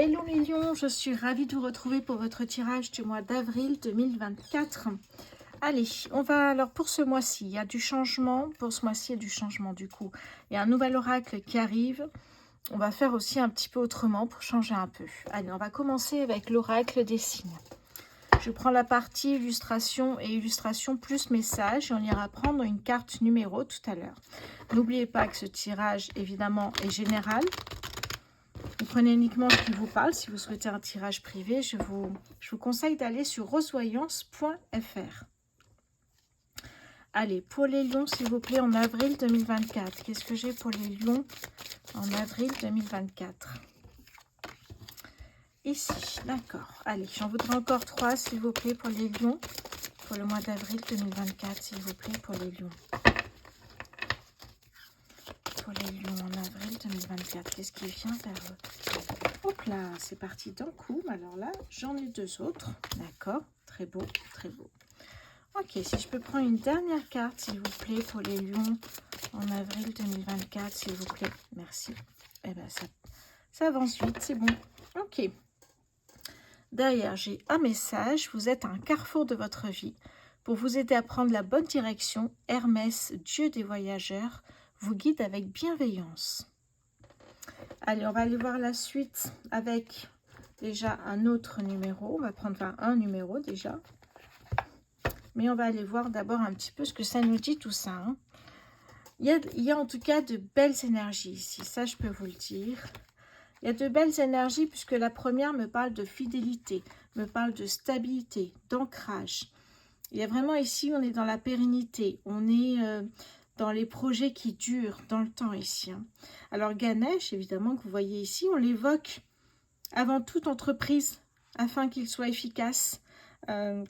Hello les lions, je suis ravie de vous retrouver pour votre tirage du mois d'avril 2024. Allez, on va alors pour ce mois-ci, il y a du changement, pour ce mois-ci il y a du changement du coup. Il y a un nouvel oracle qui arrive, on va faire aussi un petit peu autrement pour changer un peu. Allez, on va commencer avec l'oracle des signes. Je prends la partie illustration et illustration plus message et on ira prendre une carte numéro tout à l'heure. N'oubliez pas que ce tirage évidemment est général. Vous prenez uniquement ce qui vous parle. Si vous souhaitez un tirage privé, je vous conseille d'aller sur rosevoyance.fr. Allez, pour les lions, s'il vous plaît, en avril 2024. Qu'est-ce que j'ai pour les lions en avril 2024? Ici, d'accord. Allez, j'en voudrais encore 3, s'il vous plaît, pour les lions. Pour le mois d'avril 2024, s'il vous plaît, pour les lions. Pour les lions en avril 2024, qu'est-ce qui vient vers eux? Hop là, c'est parti d'un coup. Alors là, j'en ai 2 autres. D'accord, très beau, très beau. Ok, si je peux prendre une dernière carte, s'il vous plaît, pour les lions en avril 2024, s'il vous plaît. Merci. Eh bien, ça avance vite, c'est bon. Ok. Derrière, j'ai un message. Vous êtes à un carrefour de votre vie. Pour vous aider à prendre la bonne direction, Hermès, dieu des voyageurs, vous guide avec bienveillance. Allez, on va aller voir la suite avec déjà un autre numéro. On va prendre un numéro déjà. Mais on va aller voir d'abord un petit peu ce que ça nous dit tout ça. Hein. Il y a en tout cas de belles énergies ici, ça je peux vous le dire. Il y a de belles énergies puisque la première me parle de fidélité, me parle de stabilité, d'ancrage. Il y a vraiment ici, on est dans la pérennité, on est dans les projets qui durent dans le temps ici. Hein. Alors Ganesh, évidemment, que vous voyez ici, on l'évoque avant toute entreprise afin qu'il soit efficace,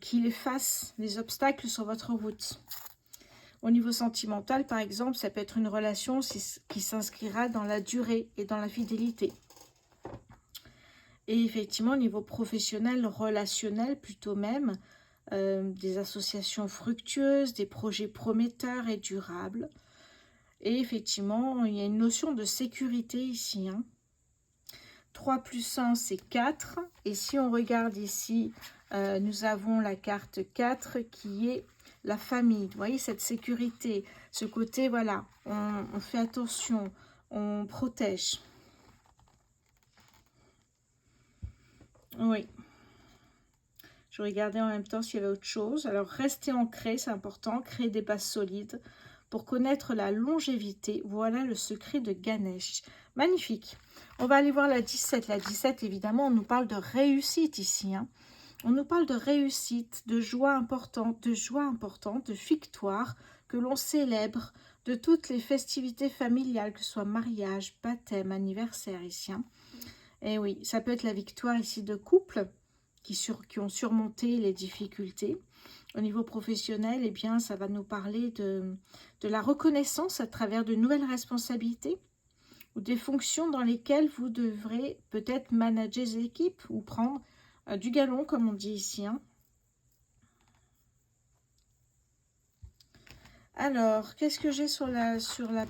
qu'il efface les obstacles sur votre route. Au niveau sentimental, par exemple, ça peut être une relation qui s'inscrira dans la durée et dans la fidélité. Et effectivement, au niveau professionnel, relationnel plutôt même, des associations fructueuses, des projets prometteurs et durables. Et effectivement, il y a une notion de sécurité ici. Hein. 3 plus 1, c'est 4. Et si on regarde ici, nous avons la carte 4 qui est la famille. Vous voyez, cette sécurité, ce côté, voilà, on fait attention, on protège. Oui. Je regardais en même temps s'il y avait autre chose. Alors, rester ancré, c'est important. Créer des bases solides pour connaître la longévité. Voilà le secret de Ganesh. Magnifique. On va aller voir la 17. La 17, évidemment, on nous parle de réussite ici. Hein. On nous parle de réussite, de joie importante, de victoire que l'on célèbre, de toutes les festivités familiales, que ce soit mariage, baptême, anniversaire ici. Hein. Et oui, ça peut être la victoire ici de couple qui ont surmonté les difficultés. Au niveau professionnel, eh bien, ça va nous parler de la reconnaissance à travers de nouvelles responsabilités ou des fonctions dans lesquelles vous devrez peut-être manager des équipes ou prendre du galon, comme on dit ici. Hein. Alors, qu'est-ce que j'ai sur la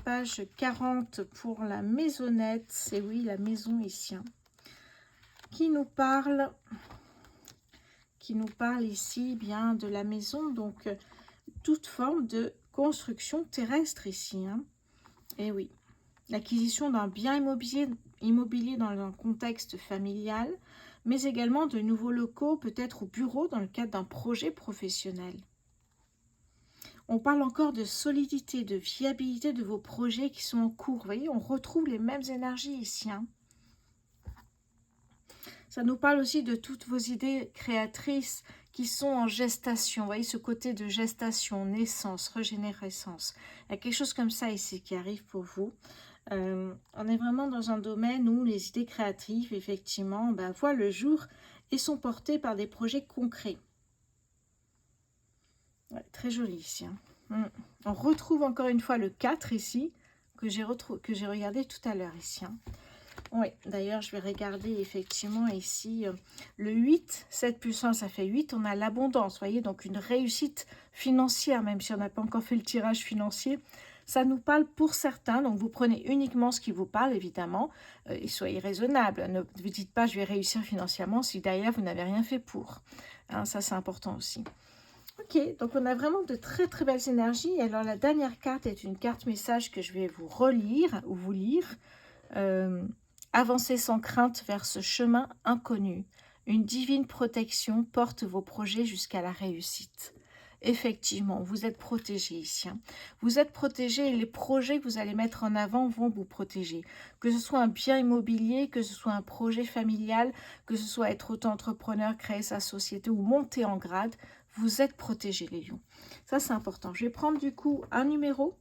page 40 pour la maisonnette? C'est oui, la maison ici. Hein, qui nous parle ici bien de la maison, donc toute forme de construction terrestre ici. Hein. Et oui, l'acquisition d'un bien immobilier dans un contexte familial, mais également de nouveaux locaux, peut-être au bureau, dans le cadre d'un projet professionnel. On parle encore de solidité, de viabilité de vos projets qui sont en cours. Vous voyez, on retrouve les mêmes énergies ici. Hein. Ça nous parle aussi de toutes vos idées créatrices qui sont en gestation. Vous voyez ce côté de gestation, naissance, régénérescence. Il y a quelque chose comme ça ici qui arrive pour vous. On est vraiment dans un domaine où les idées créatives, effectivement, voient le jour et sont portées par des projets concrets. Ouais, très joli ici. Hein. On retrouve encore une fois le 4 ici, que j'ai regardé tout à l'heure ici. Hein. Oui, d'ailleurs, je vais regarder effectivement ici le 8, 7 plus 1, ça fait 8. On a l'abondance, vous voyez, donc une réussite financière, même si on n'a pas encore fait le tirage financier. Ça nous parle pour certains, donc vous prenez uniquement ce qui vous parle, évidemment, et soyez raisonnable. Ne vous dites pas, je vais réussir financièrement si derrière, vous n'avez rien fait pour. Hein, ça, c'est important aussi. Ok, donc on a vraiment de très très belles énergies. Alors la dernière carte est une carte message que je vais vous relire ou vous lire. Avancez sans crainte vers ce chemin inconnu. Une divine protection porte vos projets jusqu'à la réussite. Effectivement, vous êtes protégé ici. Hein. Vous êtes protégé et les projets que vous allez mettre en avant vont vous protéger. Que ce soit un bien immobilier, que ce soit un projet familial, que ce soit être auto-entrepreneur, créer sa société ou monter en grade, vous êtes protégé les lions. Ça c'est important. Je vais prendre du coup un numéro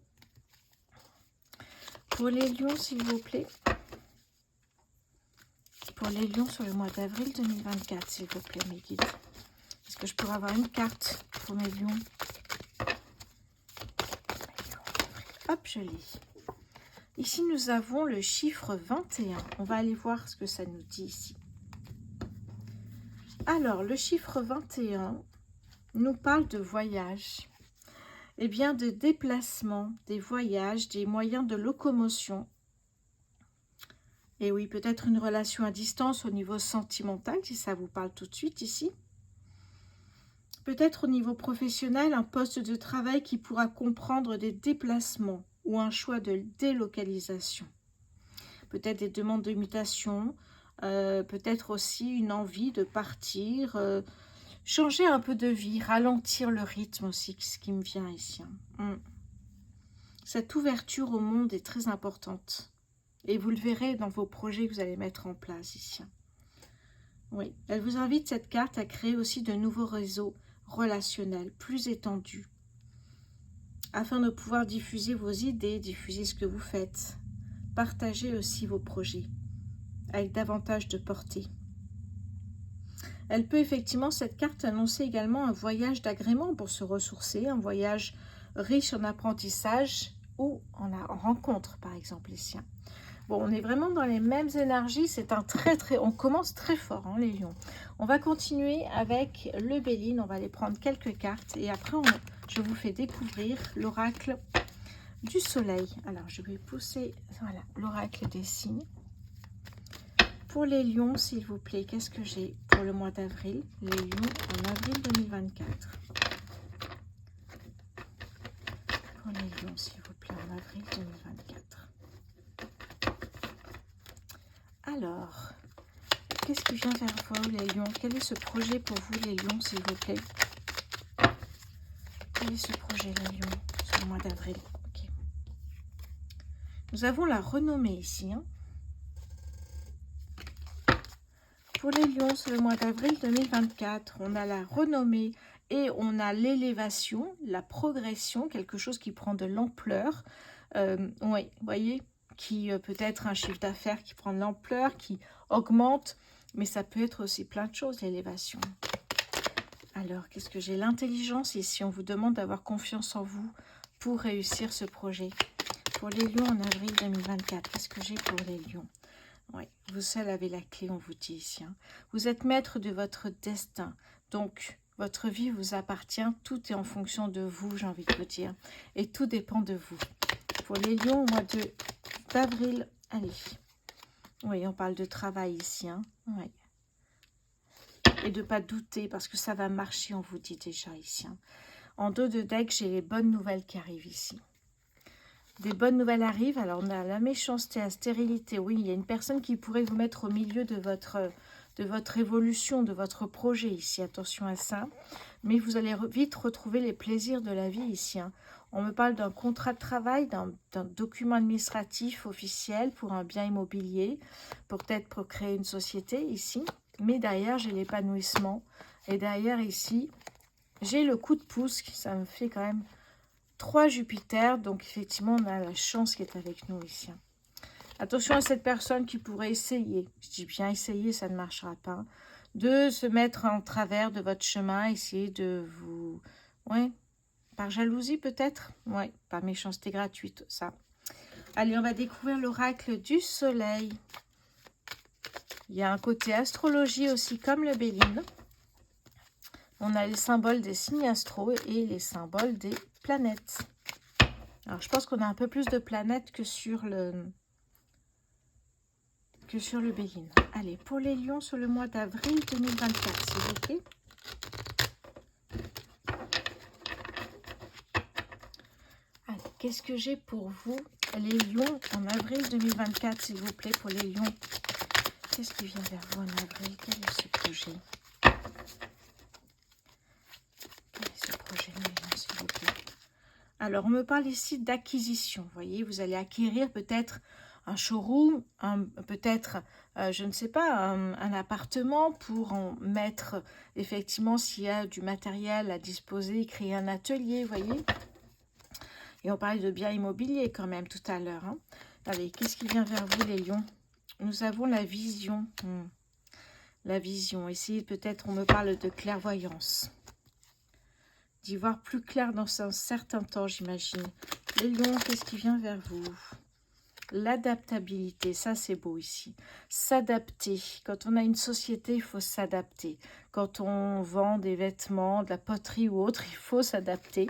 pour les lions s'il vous plaît. Pour les lions sur le mois d'avril 2024 s'il vous plaît mes guides. Est-ce que je pourrais avoir une carte pour mes lions? Hop, je lis. Ici, nous avons le chiffre 21. On va aller voir ce que ça nous dit ici. Alors, le chiffre 21 nous parle de voyage. Eh bien, de déplacement, des voyages, des moyens de locomotion. Et oui, peut-être une relation à distance au niveau sentimental, si ça vous parle tout de suite ici. Peut-être au niveau professionnel, un poste de travail qui pourra comprendre des déplacements ou un choix de délocalisation. Peut-être des demandes de mutation, peut-être aussi une envie de partir, changer un peu de vie, ralentir le rythme aussi, ce qui me vient ici. Cette ouverture au monde est très importante. Et vous le verrez dans vos projets que vous allez mettre en place ici. Oui, elle vous invite cette carte à créer aussi de nouveaux réseaux relationnels plus étendus afin de pouvoir diffuser vos idées, diffuser ce que vous faites, partager aussi vos projets avec davantage de portée. Elle peut effectivement, cette carte, annoncer également un voyage d'agrément pour se ressourcer, un voyage riche en apprentissage ou en rencontre par exemple ici. Bon, on est vraiment dans les mêmes énergies, c'est un on commence très fort, hein, les lions. On va continuer avec le Béline, on va aller prendre quelques cartes et après, je vous fais découvrir l'oracle du soleil. Alors, je vais pousser, voilà, l'oracle des signes. Pour les lions, s'il vous plaît, qu'est-ce que j'ai pour le mois d'avril? Les lions en avril 2024. Pour les lions, s'il vous plaît, en avril 2024. Alors, qu'est-ce qui vient vers vous, les lions? Quel est ce projet pour vous, les lions, s'il vous plaît? Quel est ce projet, les lions, sur le mois d'avril? Okay. Nous avons la renommée ici. Hein. Pour les lions, sur le mois d'avril 2024, on a la renommée et on a l'élévation, la progression, quelque chose qui prend de l'ampleur. Oui, vous voyez, qui peut être un chiffre d'affaires qui prend de l'ampleur, qui augmente, mais ça peut être aussi plein de choses, l'élévation. Alors, qu'est-ce que j'ai? L'intelligence, ici, on vous demande d'avoir confiance en vous pour réussir ce projet. Pour les lions en avril 2024, qu'est-ce que j'ai pour les lions? Oui, vous seul avez la clé, on vous dit ici. Hein. Vous êtes maître de votre destin, donc votre vie vous appartient, tout est en fonction de vous, j'ai envie de vous dire, et tout dépend de vous. Pour les lions, au mois d'avril, allez. Oui, on parle de travail ici. Hein. Oui. Et de ne pas douter, parce que ça va marcher, on vous dit déjà ici. Hein. En dos de deck, j'ai les bonnes nouvelles qui arrivent ici. Des bonnes nouvelles arrivent. Alors, on a la méchanceté, la stérilité. Oui, il y a une personne qui pourrait vous mettre au milieu de votre évolution, de votre projet ici. Attention à ça. Mais vous allez vite retrouver les plaisirs de la vie ici. Hein. On me parle d'un contrat de travail, d'un document administratif officiel pour un bien immobilier, peut-être pour créer une société ici. Mais derrière, j'ai l'épanouissement. Et derrière, ici, j'ai le coup de pouce. Ça me fait quand même 3 Jupiter. Donc, effectivement, on a la chance qui est avec nous ici. Attention à cette personne qui pourrait essayer. Je dis bien essayer, ça ne marchera pas. De se mettre en travers de votre chemin, essayer de vous... Ouais, par jalousie peut-être. Ouais, par méchanceté gratuite, ça. Allez, on va découvrir l'oracle du soleil. Il y a un côté astrologie aussi, comme le Béline. On a les symboles des signes astro et les symboles des planètes. Alors, je pense qu'on a un peu plus de planètes que sur le Begin. Allez, pour les lions sur le mois d'avril 2024, s'il vous plaît. Allez, qu'est-ce que j'ai pour vous, les lions, en avril 2024, s'il vous plaît, pour les lions. Qu'est-ce qui vient vers vous en avril? Quel est ce projet? Quel est ce projet, les lions, s'il vous plaît? Alors, on me parle ici d'acquisition. Vous voyez, vous allez acquérir peut-être un showroom, peut-être, je ne sais pas, un appartement pour en mettre, effectivement, s'il y a du matériel à disposer, créer un atelier, vous voyez. Et on parlait de biens immobiliers quand même tout à l'heure. Hein. Allez, qu'est-ce qui vient vers vous, les lions? Nous avons la vision. La vision. Ici, peut-être, on me parle de clairvoyance. D'y voir plus clair dans un certain temps, j'imagine. Les lions, qu'est-ce qui vient vers vous? L'adaptabilité, ça c'est beau ici. S'adapter. Quand on a une société, il faut s'adapter. Quand on vend des vêtements, de la poterie ou autre, il faut s'adapter.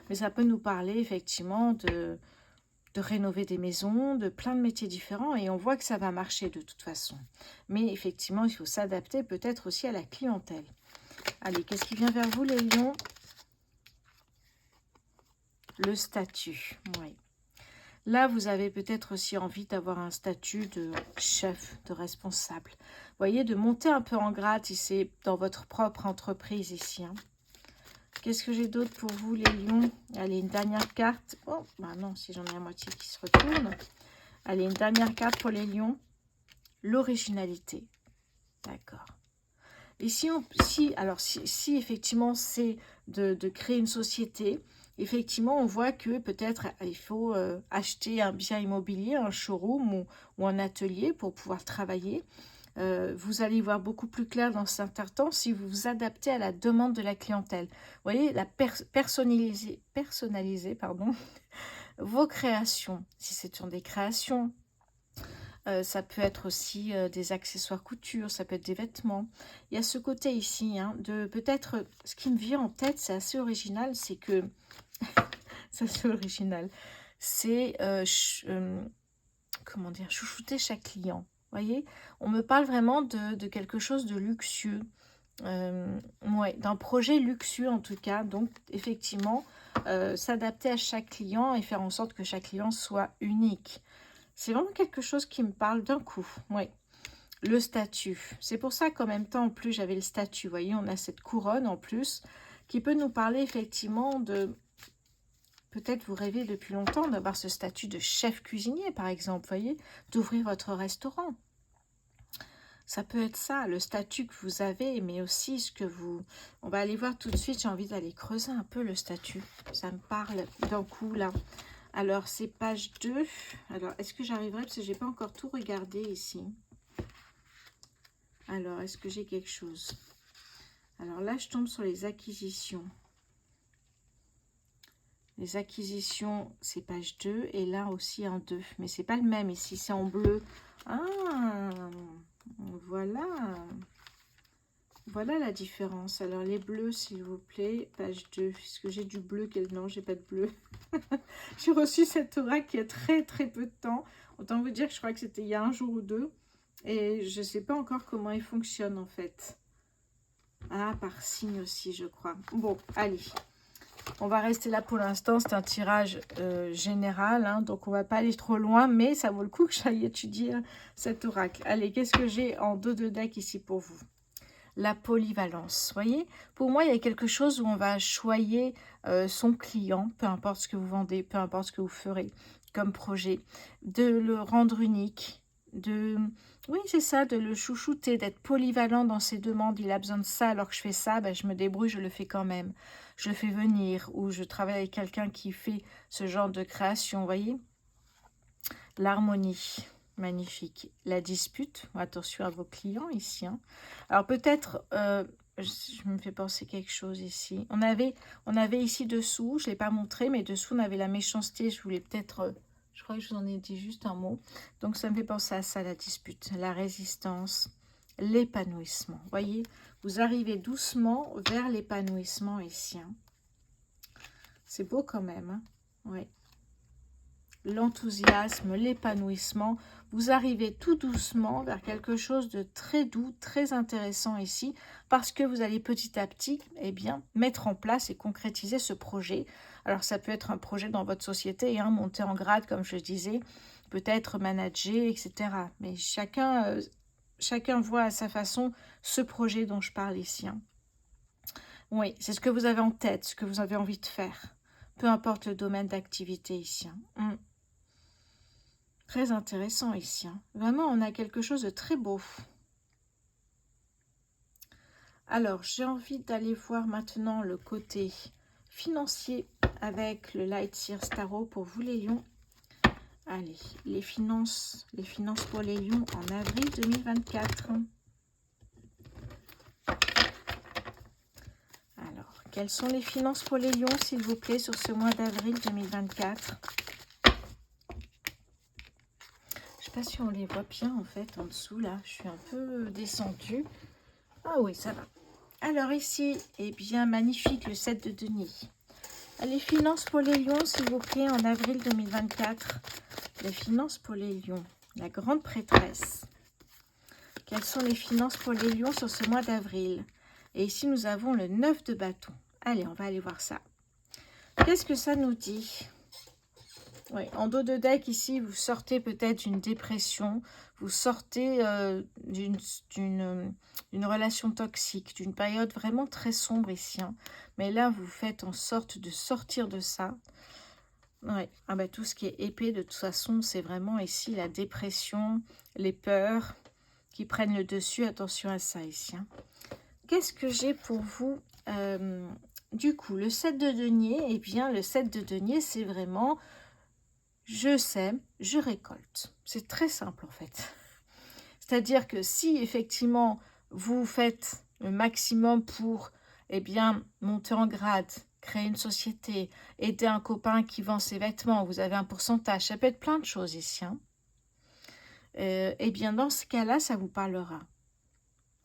Mais ça peut nous parler effectivement de rénover des maisons, de plein de métiers différents. Et on voit que ça va marcher de toute façon. Mais effectivement, il faut s'adapter peut-être aussi à la clientèle. Allez, qu'est-ce qui vient vers vous les lions? Le statut, oui. Là, vous avez peut-être aussi envie d'avoir un statut de chef, de responsable. Vous voyez, de monter un peu en grade si c'est dans votre propre entreprise ici. Hein. Qu'est-ce que j'ai d'autre pour vous, les lions? Allez, une dernière carte. Oh, bah non, si j'en ai à moitié qui se retourne. Allez, une dernière carte pour les lions. L'originalité. D'accord. Et si effectivement c'est de créer une société, effectivement on voit que peut-être il faut acheter un bien immobilier, un showroom ou un atelier pour pouvoir travailler. Vous allez y voir beaucoup plus clair dans certains temps si vous vous adaptez à la demande de la clientèle. Vous voyez, la personnaliser pardon, vos créations, si c'est sur des créations. Ça peut être aussi des accessoires couture, ça peut être des vêtements. Il y a ce côté ici, hein, de peut-être, ce qui me vient en tête, c'est assez original, c'est que, c'est assez original, c'est, comment dire, chouchouter chaque client. Vous voyez, on me parle vraiment de quelque chose de luxueux, ouais, d'un projet luxueux en tout cas, donc effectivement, s'adapter à chaque client et faire en sorte que chaque client soit unique. C'est vraiment quelque chose qui me parle d'un coup, oui. Le statut. C'est pour ça qu'en même temps, en plus, j'avais le statut. Vous voyez, on a cette couronne en plus qui peut nous parler effectivement de... Peut-être vous rêvez depuis longtemps d'avoir ce statut de chef cuisinier, par exemple, vous voyez, d'ouvrir votre restaurant. Ça peut être ça, le statut que vous avez, mais aussi ce que vous... On va aller voir tout de suite, j'ai envie d'aller creuser un peu le statut. Ça me parle d'un coup, là. Alors, c'est page 2. Alors, est-ce que j'arriverai? Parce que je n'ai pas encore tout regardé ici. Alors, est-ce que j'ai quelque chose? Alors là, je tombe sur les acquisitions. Les acquisitions, c'est page 2. Et là aussi en 2. Mais c'est pas le même ici, c'est en bleu. Ah, voilà. Voilà la différence. Alors, les bleus, s'il vous plaît. Page 2. Est-ce que j'ai du bleu? Non, j'ai pas de bleu. J'ai reçu cette oracle il y a très très peu de temps. Autant vous dire que je crois que c'était il y a un jour ou deux. Et je ne sais pas encore comment il fonctionne en fait. Ah, par signe aussi, je crois. Bon, allez. On va rester là pour l'instant. C'est un tirage général. Hein, donc, on ne va pas aller trop loin. Mais ça vaut le coup que j'aille étudier cet oracle. Allez, qu'est-ce que j'ai en dos de deck ici pour vous? La polyvalence. Vous voyez, pour moi, il y a quelque chose où on va choyer son client, peu importe ce que vous vendez, peu importe ce que vous ferez comme projet, de le rendre unique, oui, c'est ça, de le chouchouter, d'être polyvalent dans ses demandes. Il a besoin de ça, alors que je fais ça, ben, je me débrouille, je le fais quand même. Je le fais venir, ou je travaille avec quelqu'un qui fait ce genre de création, vous voyez. L'harmonie. Magnifique. La dispute. Attention à vos clients ici. Hein. Alors peut-être, je me fais penser quelque chose ici. On avait ici dessous, je ne l'ai pas montré, mais dessous on avait la méchanceté. Je voulais peut-être, je crois que je vous en ai dit juste un mot. Donc ça me fait penser à ça, la dispute, la résistance, l'épanouissement. Vous voyez, vous arrivez doucement vers l'épanouissement ici. Hein. C'est beau quand même. Hein. Ouais. l'enthousiasme, l'épanouissement. Vous arrivez tout doucement vers quelque chose de très doux, très intéressant ici, parce que vous allez petit à petit, eh bien, mettre en place et concrétiser ce projet. Alors, ça peut être un projet dans votre société, hein, monter en grade, comme je disais, peut-être manager, etc. Mais chacun voit à sa façon ce projet dont je parle ici, hein. Oui, c'est ce que vous avez en tête, ce que vous avez envie de faire. Peu importe le domaine d'activité ici, hein. Très intéressant ici, hein. Vraiment, on a quelque chose de très beau. Alors, j'ai envie d'aller voir maintenant le côté financier avec le Light Seer Tarot pour vous les lions. Allez, les finances pour les lions en avril 2024. Alors, quelles sont les finances pour les lions, s'il vous plaît, sur ce mois d'avril 2024? Je sais pas si on les voit bien, en fait, en dessous, là. Je suis un peu descendue. Ah oui, ça va. Alors ici, eh bien, magnifique, le 7 de denier. Les finances pour les lions, s'il vous plaît, en avril 2024. Les finances pour les lions. La grande prêtresse. Quelles sont les finances pour les lions sur ce mois d'avril? Et ici, nous avons le 9 de bâton. Allez, on va aller voir ça. Qu'est-ce que ça nous dit? Oui, en dos de deck, ici, vous sortez peut-être d'une dépression. Vous sortez d'une relation toxique, d'une période vraiment très sombre ici, hein. Mais là, vous faites en sorte de sortir de ça. Ouais. Ah bah, tout ce qui est épée, de toute façon, c'est vraiment ici la dépression, les peurs qui prennent le dessus. Attention à ça ici, hein. Qu'est-ce que j'ai pour vous? Du coup, le 7 de denier, eh bien, le 7 de denier, c'est vraiment je sème, je récolte. C'est très simple en fait. C'est-à-dire que si effectivement vous faites le maximum pour bien monter en grade, créer une société, aider un copain qui vend ses vêtements, vous avez un pourcentage, ça peut être plein de choses ici, hein. Eh bien dans ce cas-là, ça vous parlera.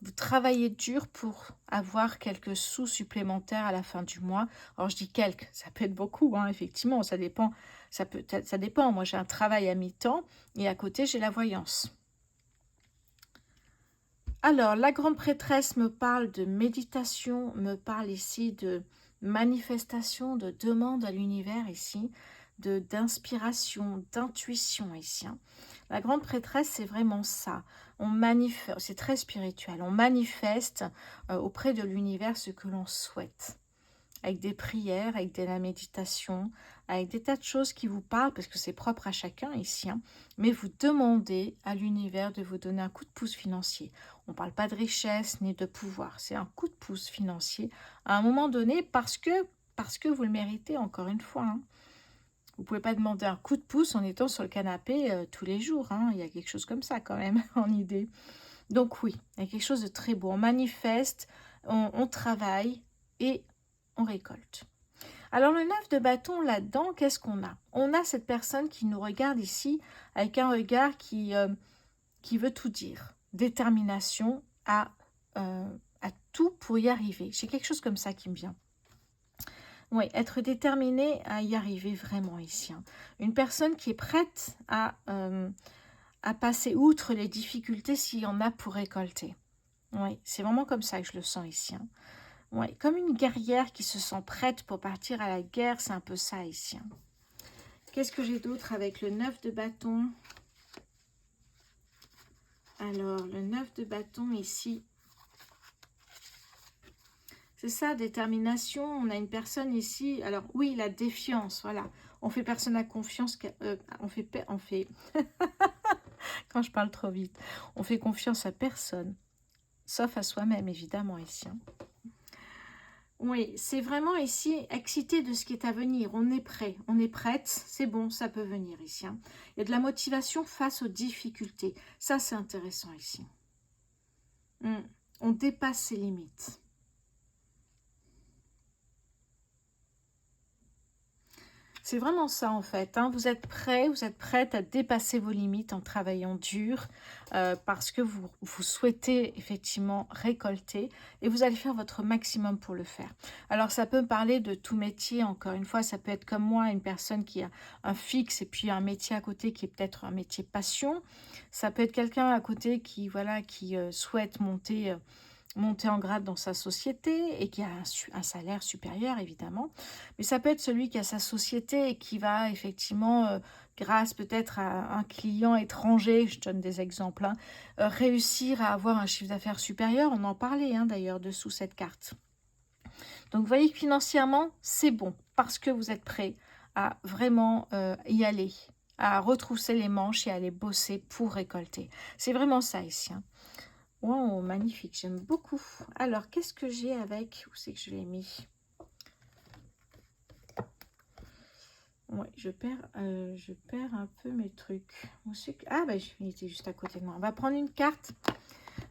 Vous travaillez dur pour avoir quelques sous supplémentaires à la fin du mois. Alors je dis quelques, ça peut être beaucoup, hein, effectivement, ça dépend. Ça dépend. Moi, j'ai un travail à mi-temps et à côté, j'ai la voyance. Alors, la grande prêtresse me parle de méditation, me parle ici de manifestation, de demande à l'univers ici, d'inspiration, d'intuition ici, hein. La grande prêtresse, c'est vraiment ça. On manifeste, c'est très spirituel. On manifeste auprès de l'univers ce que l'on souhaite. Avec des prières, avec de la méditation, avec des tas de choses qui vous parlent, parce que c'est propre à chacun ici, hein. Mais vous demandez à l'univers de vous donner un coup de pouce financier. On ne parle pas de richesse ni de pouvoir, c'est un coup de pouce financier à un moment donné parce que vous le méritez, encore une fois, hein. Vous ne pouvez pas demander un coup de pouce en étant sur le canapé tous les jours, hein. Il y a quelque chose comme ça quand même en idée. Donc oui, il y a quelque chose de très beau. On manifeste, on travaille et on récolte. Alors le 9 de bâton là-dedans, qu'est-ce qu'on a? On a cette personne qui nous regarde ici avec un regard qui veut tout dire. Détermination à tout pour y arriver. J'ai quelque chose comme ça qui me vient. Oui, être déterminé à y arriver vraiment ici, hein. Une personne qui est prête à passer outre les difficultés s'il y en a pour récolter. Oui, c'est vraiment comme ça que je le sens ici, hein. Ouais, comme une guerrière qui se sent prête pour partir à la guerre, c'est un peu ça ici, hein. Qu'est-ce que j'ai d'autre avec le 9 de bâton? Alors, le 9 de bâton ici, c'est ça, détermination. On a une personne ici, alors oui, la défiance, voilà. On fait personne à confiance, on fait quand je parle trop vite, on fait confiance à personne, sauf à soi-même, évidemment, ici, hein. Oui, c'est vraiment ici excité de ce qui est à venir. On est prêt, on est prête, c'est bon, ça peut venir ici, hein. Il y a de la motivation face aux difficultés. Ça, c'est intéressant ici. On dépasse ses limites. C'est vraiment ça en fait, hein. Vous êtes prêt, vous êtes prête à dépasser vos limites en travaillant dur parce que vous souhaitez effectivement récolter et vous allez faire votre maximum pour le faire. Alors ça peut parler de tout métier, encore une fois, ça peut être comme moi, une personne qui a un fixe et puis un métier à côté qui est peut-être un métier passion. Ça peut être quelqu'un à côté qui, voilà, qui souhaite monter en grade dans sa société et qui a un salaire supérieur, évidemment. Mais ça peut être celui qui a sa société et qui va effectivement, grâce peut-être à un client étranger, je donne des exemples, hein, réussir à avoir un chiffre d'affaires supérieur. On en parlait d'ailleurs dessous cette carte. Donc, vous voyez que financièrement, c'est bon parce que vous êtes prêt à vraiment y aller, à retrousser les manches et à aller bosser pour récolter. C'est vraiment ça ici, hein. Wow, magnifique, j'aime beaucoup. Alors, qu'est-ce que j'ai avec... Où c'est que je l'ai mis? Ouais, je perds un peu mes trucs. Ah, bah, il était juste à côté de moi. On va prendre une carte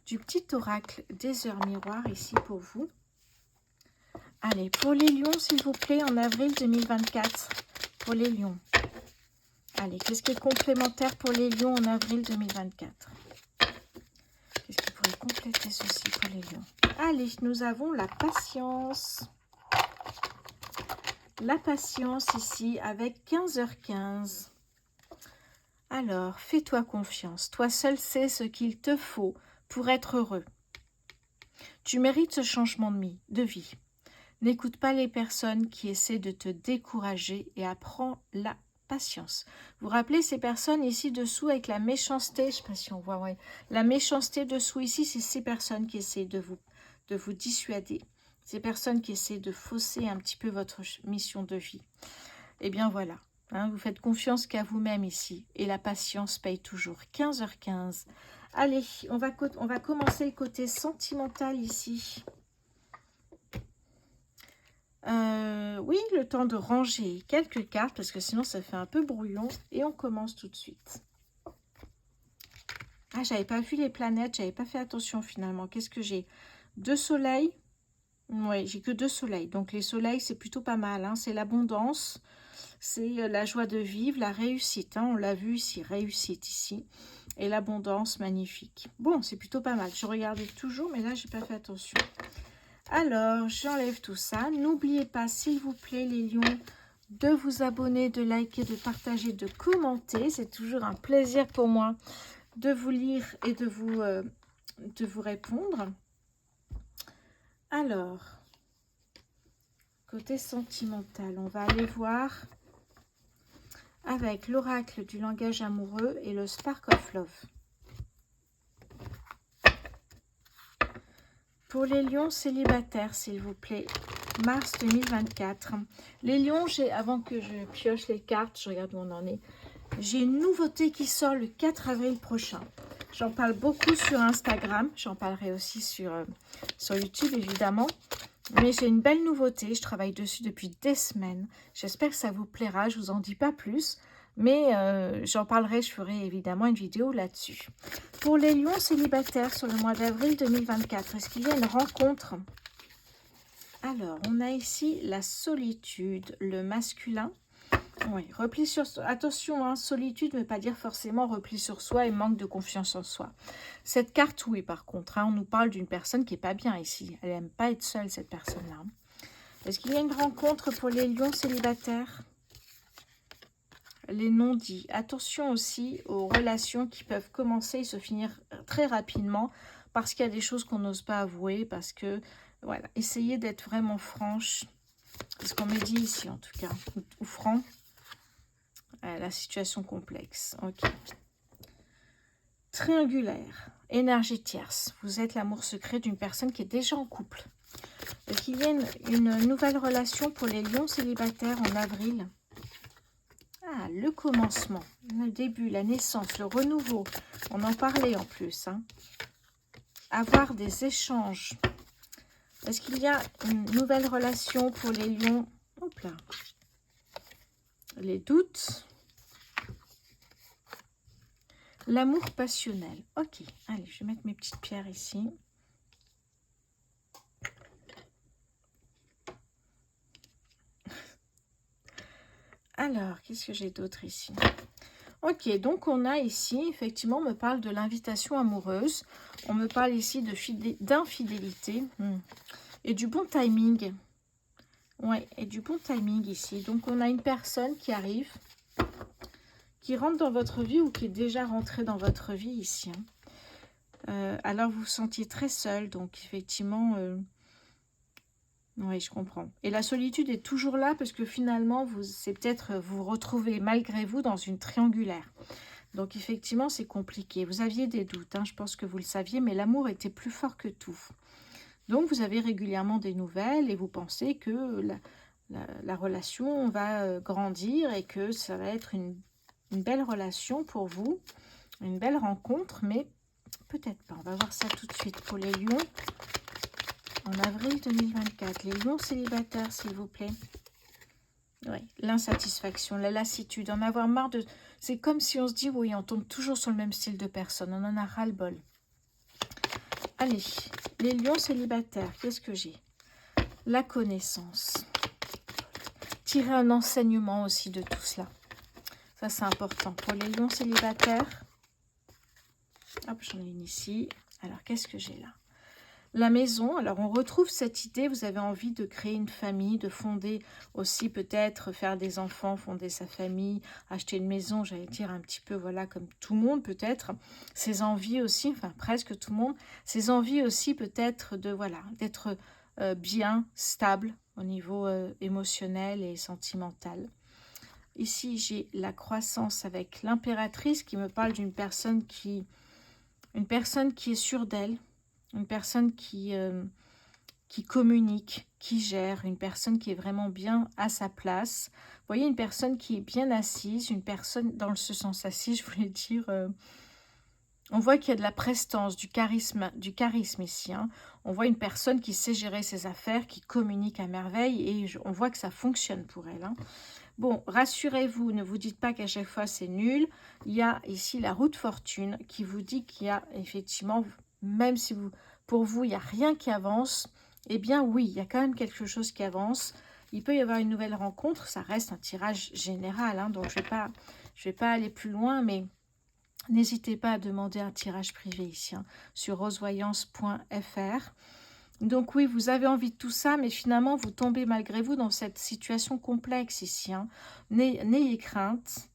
du petit oracle des heures miroirs ici pour vous. Allez, pour les lions, s'il vous plaît, en avril 2024. Pour les lions. Allez, qu'est-ce qui est complémentaire pour les lions en avril 2024? Qu'est-ce qui pourrait compléter ceci pour les lions? Allez, nous avons la patience. La patience ici avec 15h15. Alors, fais-toi confiance. Toi seul sais ce qu'il te faut pour être heureux. Tu mérites ce changement de vie. N'écoute pas les personnes qui essaient de te décourager et apprends la patience. Vous vous rappelez ces personnes ici dessous avec la méchanceté, je ne sais pas si on voit, ouais. La méchanceté dessous ici, c'est ces personnes qui essaient de vous dissuader. Ces personnes qui essaient de fausser un petit peu votre mission de vie. Eh bien voilà, hein, vous faites confiance qu'à vous-même ici. Et la patience paye toujours. 15h15. Allez, on va commencer le côté sentimental ici. Oui, le temps de ranger quelques cartes parce que sinon ça fait un peu brouillon. Et on commence tout de suite. Ah, j'avais pas vu les planètes, j'avais pas fait attention finalement. Qu'est-ce que j'ai? 2 soleils. Oui, j'ai que 2 soleils. Donc les soleils, c'est plutôt pas mal, hein. C'est l'abondance, c'est la joie de vivre, la réussite, hein. On l'a vu ici, réussite ici. Et l'abondance, magnifique. Bon, c'est plutôt pas mal. Je regardais toujours, mais là, j'ai pas fait attention. Alors, j'enlève tout ça. N'oubliez pas, s'il vous plaît, les lions, de vous abonner, de liker, de partager, de commenter. C'est toujours un plaisir pour moi de vous lire et de vous répondre. Alors, côté sentimental, on va aller voir avec l'oracle du langage amoureux et le Spark of Love. Pour les lions célibataires, s'il vous plaît, mars 2024. Les lions, avant que je pioche les cartes, je regarde où on en est, j'ai une nouveauté qui sort le 4 avril prochain. J'en parle beaucoup sur Instagram, j'en parlerai aussi sur YouTube évidemment. Mais j'ai une belle nouveauté, je travaille dessus depuis des semaines. J'espère que ça vous plaira, je ne vous en dis pas plus. Mais j'en parlerai, je ferai évidemment une vidéo là-dessus. Pour les lions célibataires sur le mois d'avril 2024, est-ce qu'il y a une rencontre? Alors, on a ici la solitude, le masculin. Oui, repli sur soi. Attention, hein, solitude ne veut pas dire forcément repli sur soi et manque de confiance en soi. Cette carte, oui, par contre, hein, on nous parle d'une personne qui n'est pas bien ici. Elle n'aime pas être seule, cette personne-là. Est-ce qu'il y a une rencontre pour les lions célibataires? Les non-dits. Attention aussi aux relations qui peuvent commencer et se finir très rapidement parce qu'il y a des choses qu'on n'ose pas avouer, parce que, voilà, essayez d'être vraiment franche. C'est ce qu'on me dit ici, en tout cas, ou franc. La situation complexe. Ok. Triangulaire. Énergie tierce. Vous êtes l'amour secret d'une personne qui est déjà en couple. Est-ce qu'il y a une nouvelle relation pour les lions célibataires en avril? Ah, le commencement, le début, la naissance, le renouveau. On en parlait en plus. Hein. Avoir des échanges. Est-ce qu'il y a une nouvelle relation pour les lions? Hop là. Les doutes. L'amour passionnel. Ok, allez, je vais mettre mes petites pierres ici. Alors, qu'est-ce que j'ai d'autre ici? Ok, donc on a ici, effectivement, on me parle de l'invitation amoureuse. On me parle ici d'infidélité et du bon timing. Ouais, et du bon timing ici. Donc on a une personne qui arrive, qui rentre dans votre vie ou qui est déjà rentrée dans votre vie ici. Alors vous vous sentiez très seul, donc effectivement... Oui, je comprends. Et la solitude est toujours là parce que finalement, c'est peut-être vous retrouvez malgré vous dans une triangulaire. Donc effectivement, c'est compliqué. Vous aviez des doutes, hein, je pense que vous le saviez, mais l'amour était plus fort que tout. Donc vous avez régulièrement des nouvelles et vous pensez que la relation va grandir et que ça va être une belle relation pour vous, une belle rencontre, mais peut-être pas. On va voir ça tout de suite pour les lions. En avril 2024, les lions célibataires, s'il vous plaît. Oui, l'insatisfaction, la lassitude, en avoir marre de... C'est comme si on se dit, oui, on tombe toujours sur le même style de personne, on en a ras-le-bol. Allez, les lions célibataires, qu'est-ce que j'ai? La connaissance. Tirer un enseignement aussi de tout cela. Ça, c'est important. Pour les lions célibataires, hop, j'en ai une ici. Alors, qu'est-ce que j'ai là? La maison, alors on retrouve cette idée, vous avez envie de créer une famille, de fonder aussi peut-être, faire des enfants, fonder sa famille, acheter une maison, j'allais dire un petit peu, voilà, comme tout le monde peut-être, ses envies aussi, enfin presque tout le monde, ses envies aussi peut-être de, voilà, d'être bien, stable au niveau émotionnel et sentimental. Ici, j'ai la croissance avec l'impératrice qui me parle d'une personne qui est sûre d'elle, une personne qui communique, qui gère, une personne qui est vraiment bien à sa place. Vous voyez, une personne qui est bien assise, une personne dans ce sens assise, je voulais dire, on voit qu'il y a de la prestance, du charisme ici. Hein. On voit une personne qui sait gérer ses affaires, qui communique à merveille et on voit que ça fonctionne pour elle. Hein. Bon, rassurez-vous, ne vous dites pas qu'à chaque fois c'est nul. Il y a ici la roue de fortune qui vous dit qu'il y a effectivement, même si pour vous, il n'y a rien qui avance, eh bien oui, il y a quand même quelque chose qui avance. Il peut y avoir une nouvelle rencontre, ça reste un tirage général, hein, donc je vais pas aller plus loin, mais n'hésitez pas à demander un tirage privé ici, hein, sur rosevoyance.fr. Donc oui, vous avez envie de tout ça, mais finalement, vous tombez malgré vous dans cette situation complexe ici. Hein. N'ayez crainte.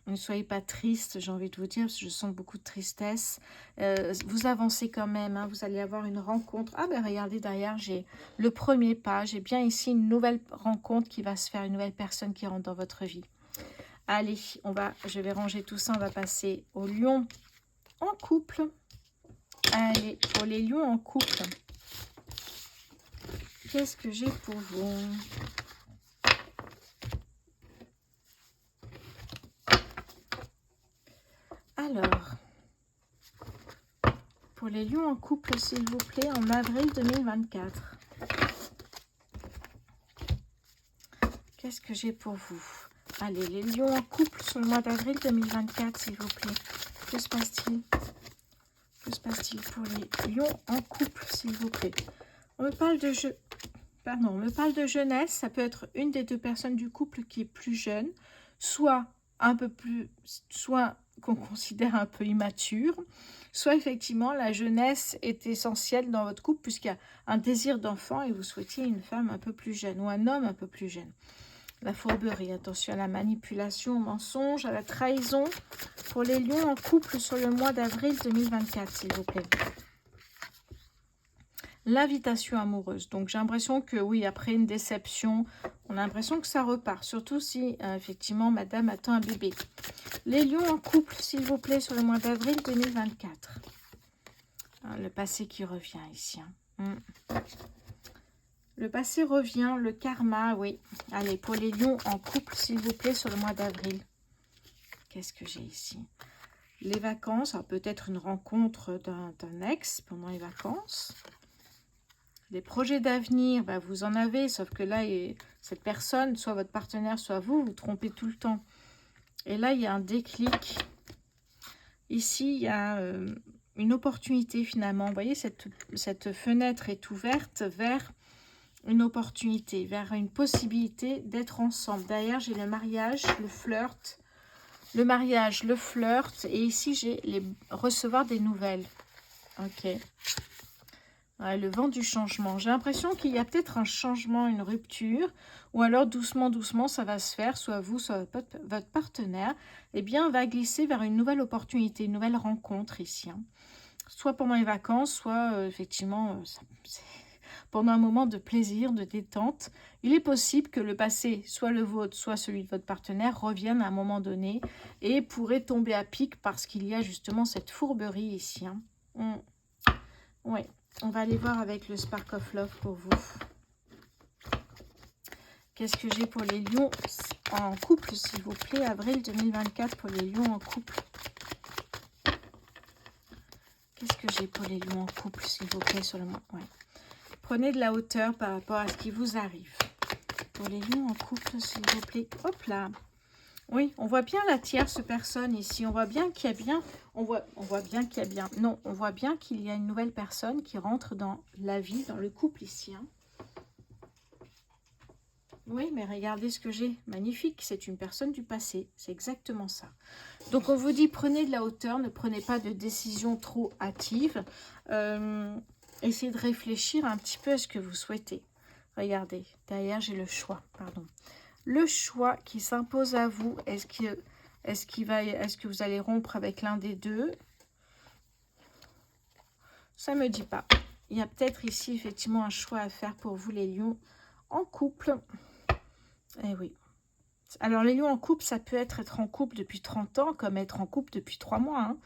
Ne soyez pas triste, j'ai envie de vous dire, parce que je sens beaucoup de tristesse. Vous avancez quand même, hein, vous allez avoir une rencontre. Ah ben regardez, derrière, j'ai le premier pas. J'ai bien ici une nouvelle rencontre qui va se faire, une nouvelle personne qui rentre dans votre vie. Allez, je vais ranger tout ça, on va passer au lion en couple. Allez, pour les lions en couple, qu'est-ce que j'ai pour vous? Alors, pour les lions en couple, s'il vous plaît, en avril 2024. Qu'est-ce que j'ai pour vous? Allez, les lions en couple sur le mois d'avril 2024, s'il vous plaît. Que se passe-t-il? Que se passe-t-il pour les lions en couple, s'il vous plaît? On me parle de on me parle de jeunesse. Ça peut être une des deux personnes du couple qui est plus jeune, soit qu'on considère un peu immature, soit effectivement la jeunesse est essentielle dans votre couple puisqu'il y a un désir d'enfant et vous souhaitiez une femme un peu plus jeune ou un homme un peu plus jeune. La fourberie, attention à la manipulation, au mensonge, à la trahison pour les lions en couple sur le mois d'avril 2024, s'il vous plaît. L'invitation amoureuse. Donc j'ai l'impression que oui, après une déception, on a l'impression que ça repart. Surtout si effectivement madame attend un bébé. Les lions en couple, s'il vous plaît, sur le mois d'avril 2024. Le passé qui revient ici. Hein. Le passé revient, le karma, oui. Allez, pour les lions en couple, s'il vous plaît, sur le mois d'avril. Qu'est-ce que j'ai ici? Les vacances, peut-être une rencontre d'un ex pendant les vacances. Les projets d'avenir, vous en avez, sauf que là, cette personne, soit votre partenaire, soit vous, vous trompez tout le temps. Et là, il y a un déclic. Ici, il y a une opportunité finalement. Vous voyez, cette fenêtre est ouverte vers une opportunité, vers une possibilité d'être ensemble. Derrière, j'ai le mariage, le flirt, le mariage, le flirt, et ici, j'ai les recevoir des nouvelles. Ok. Ouais, le vent du changement. J'ai l'impression qu'il y a peut-être un changement, une rupture, ou alors doucement, doucement, ça va se faire, soit vous, soit votre partenaire, eh bien, va glisser vers une nouvelle opportunité, une nouvelle rencontre ici. Hein. Soit pendant les vacances, soit effectivement, pendant un moment de plaisir, de détente. Il est possible que le passé, soit le vôtre, soit celui de votre partenaire, revienne à un moment donné et pourrait tomber à pic parce qu'il y a justement cette fourberie ici. Hein. Oui. On va aller voir avec le Spark of Love pour vous. Qu'est-ce que j'ai pour les lions en couple, s'il vous plaît, avril 2024 pour les lions en couple. Qu'est-ce que j'ai pour les lions en couple, s'il vous plaît, sur le mois. Ouais. Prenez de la hauteur par rapport à ce qui vous arrive. Pour les lions en couple, s'il vous plaît. Hop là. Oui, on voit bien la tierce personne ici. On voit bien qu'il y a bien... On voit bien qu'il y a bien... Non, on voit bien qu'il y a une nouvelle personne qui rentre dans la vie, dans le couple ici. Hein. Oui, mais regardez ce que j'ai. Magnifique, c'est une personne du passé. C'est exactement ça. Donc, on vous dit, prenez de la hauteur, ne prenez pas de décision trop hâtive. Essayez de réfléchir un petit peu à ce que vous souhaitez. Regardez, derrière, j'ai le choix, pardon. Le choix qui s'impose à vous, est-ce que vous allez rompre avec l'un des deux? Ça ne me dit pas. Il y a peut-être ici, effectivement, un choix à faire pour vous, les lions en couple. Eh oui. Alors, les lions en couple, ça peut être en couple depuis 30 ans, comme être en couple depuis 3 mois. Hein.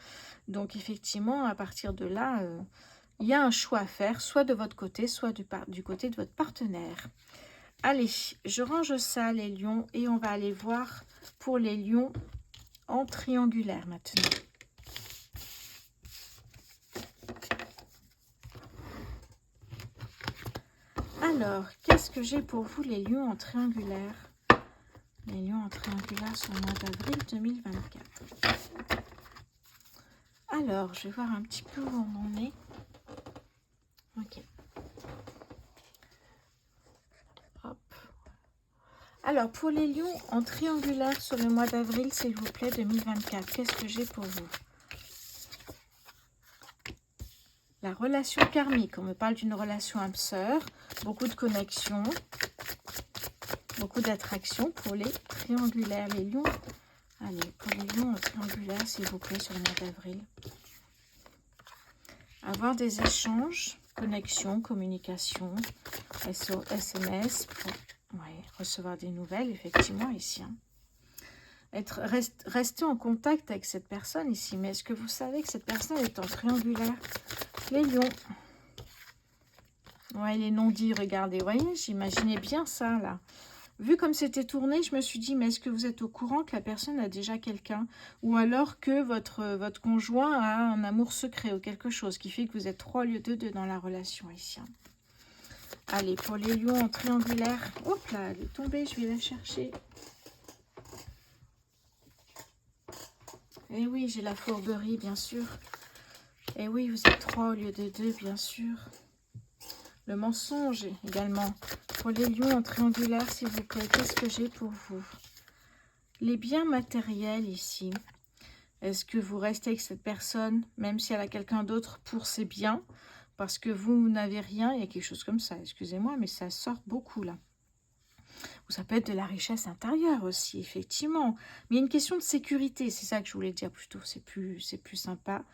Donc, effectivement, à partir de là, il y a un choix à faire, soit de votre côté, soit du côté de votre partenaire. Allez, je range ça, les lions, et on va aller voir pour les lions en triangulaire maintenant. Alors, qu'est-ce que j'ai pour vous, les lions en triangulaire? Les lions en triangulaire sur le mois d'avril 2024. Alors, je vais voir un petit peu où on en est. Ok. Hop. Alors, pour les lions en triangulaire sur le mois d'avril, s'il vous plaît, 2024, qu'est-ce que j'ai pour vous? La relation karmique. On me parle d'une relation âme-sœur, beaucoup de connexions, beaucoup d'attraction pour les triangulaires, les lions. Allez, pour les lions triangulaires, s'il vous plaît, sur le mois d'avril. Avoir des échanges, connexions, communication, SMS, pour recevoir des nouvelles, effectivement, ici. Hein. Rester en contact avec cette personne ici. Mais est-ce que vous savez que cette personne est en triangulaire? Les lions. Ouais, les non-dits, regardez. Vous voyez, j'imaginais bien ça, là. Vu comme c'était tourné, je me suis dit, mais est-ce que vous êtes au courant que la personne a déjà quelqu'un? Ou alors que votre conjoint a un amour secret ou quelque chose qui fait que vous êtes 3 au lieu de 2 dans la relation ici. Allez, pour les lions en triangulaire. Hop là, elle est tombée, je vais la chercher. Et oui, j'ai la fourberie, bien sûr. Et oui, vous êtes 3 au lieu de 2, bien sûr. Le mensonge également. Pour les lions en triangulaire, s'il vous plaît, qu'est-ce que j'ai pour vous? Les biens matériels ici. Est-ce que vous restez avec cette personne, même si elle a quelqu'un d'autre, pour ses biens? Parce que vous n'avez rien, il y a quelque chose comme ça. Excusez-moi, mais ça sort beaucoup là. Ou ça peut être de la richesse intérieure aussi, effectivement. Mais il y a une question de sécurité, c'est ça que je voulais dire plutôt. C'est plus sympa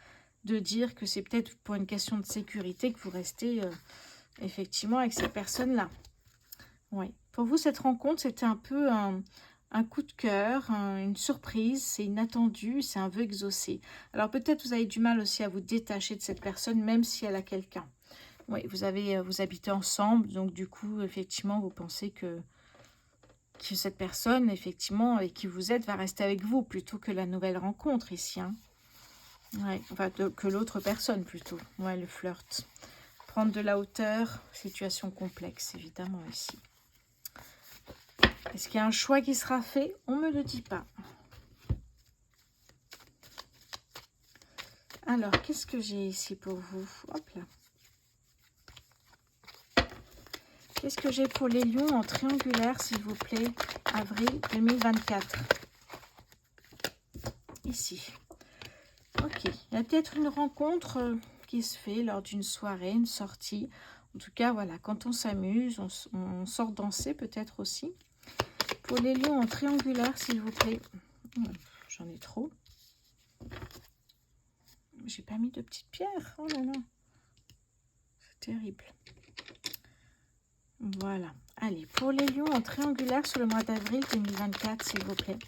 de dire que c'est peut-être pour une question de sécurité que vous restez... effectivement, avec ces personnes-là. Oui. Pour vous, cette rencontre, c'était un peu un coup de cœur, une surprise, c'est inattendu, c'est un vœu exaucé. Alors peut-être vous avez du mal aussi à vous détacher de cette personne, même si elle a quelqu'un. Oui, vous habitez ensemble, donc du coup, effectivement, vous pensez que cette personne, effectivement, avec qui vous êtes, va rester avec vous, plutôt que la nouvelle rencontre ici. Hein. Ouais, enfin, que l'autre personne, plutôt. Ouais, le flirt. Prendre de la hauteur, situation complexe, évidemment, ici. Est-ce qu'il y a un choix qui sera fait? On ne me le dit pas. Alors, qu'est-ce que j'ai ici pour vous? Hop là. Qu'est-ce que j'ai pour les lions en triangulaire, s'il vous plaît? Avril 2024. Ici. Ok. Il y a peut-être une rencontre qui se fait lors d'une soirée, une sortie. En tout cas, voilà, quand on s'amuse, on sort danser peut-être aussi. Pour les lions en triangulaire, s'il vous plaît. J'en ai trop. J'ai pas mis de petites pierres. Oh là là. C'est terrible. Voilà. Allez, pour les lions en triangulaire sur le mois d'avril 2024, s'il vous plaît.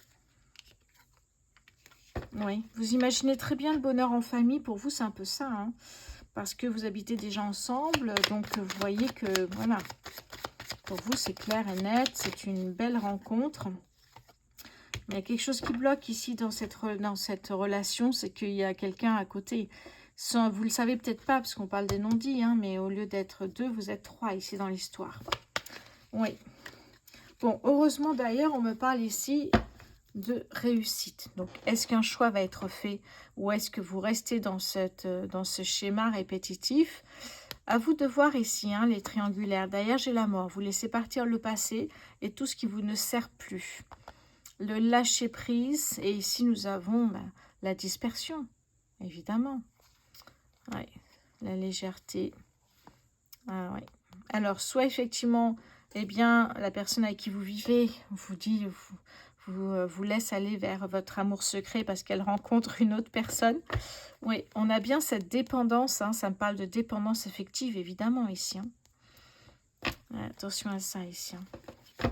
Oui, vous imaginez très bien le bonheur en famille. Pour vous, c'est un peu ça, hein, parce que vous habitez déjà ensemble. Donc, vous voyez que, voilà, pour vous, c'est clair et net. C'est une belle rencontre. Mais il y a quelque chose qui bloque ici dans cette relation, c'est qu'il y a quelqu'un à côté. Vous le savez peut-être pas, parce qu'on parle des non-dits, hein, mais au lieu d'être 2, vous êtes 3 ici dans l'histoire. Oui. Bon, heureusement d'ailleurs, on me parle ici de réussite. Donc, est-ce qu'un choix va être fait ou est-ce que vous restez dans ce schéma répétitif? À vous de voir ici, hein, les triangulaires. D'ailleurs, j'ai la mort. Vous laissez partir le passé et tout ce qui vous ne sert plus. Le lâcher prise. Et ici, nous avons la dispersion, évidemment. Ouais. La légèreté. Ah, ouais. Alors, soit effectivement, eh bien, la personne avec qui vous vivez vous dit... vous laisse aller vers votre amour secret parce qu'elle rencontre une autre personne. Oui, on a bien cette dépendance, hein, ça me parle de dépendance affective, évidemment, ici. Hein. Attention à ça, ici. Hein.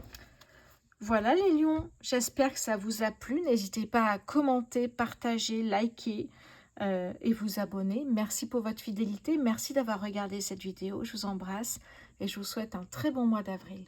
Voilà, les lions, j'espère que ça vous a plu. N'hésitez pas à commenter, partager, liker et vous abonner. Merci pour votre fidélité. Merci d'avoir regardé cette vidéo. Je vous embrasse et je vous souhaite un très bon mois d'avril.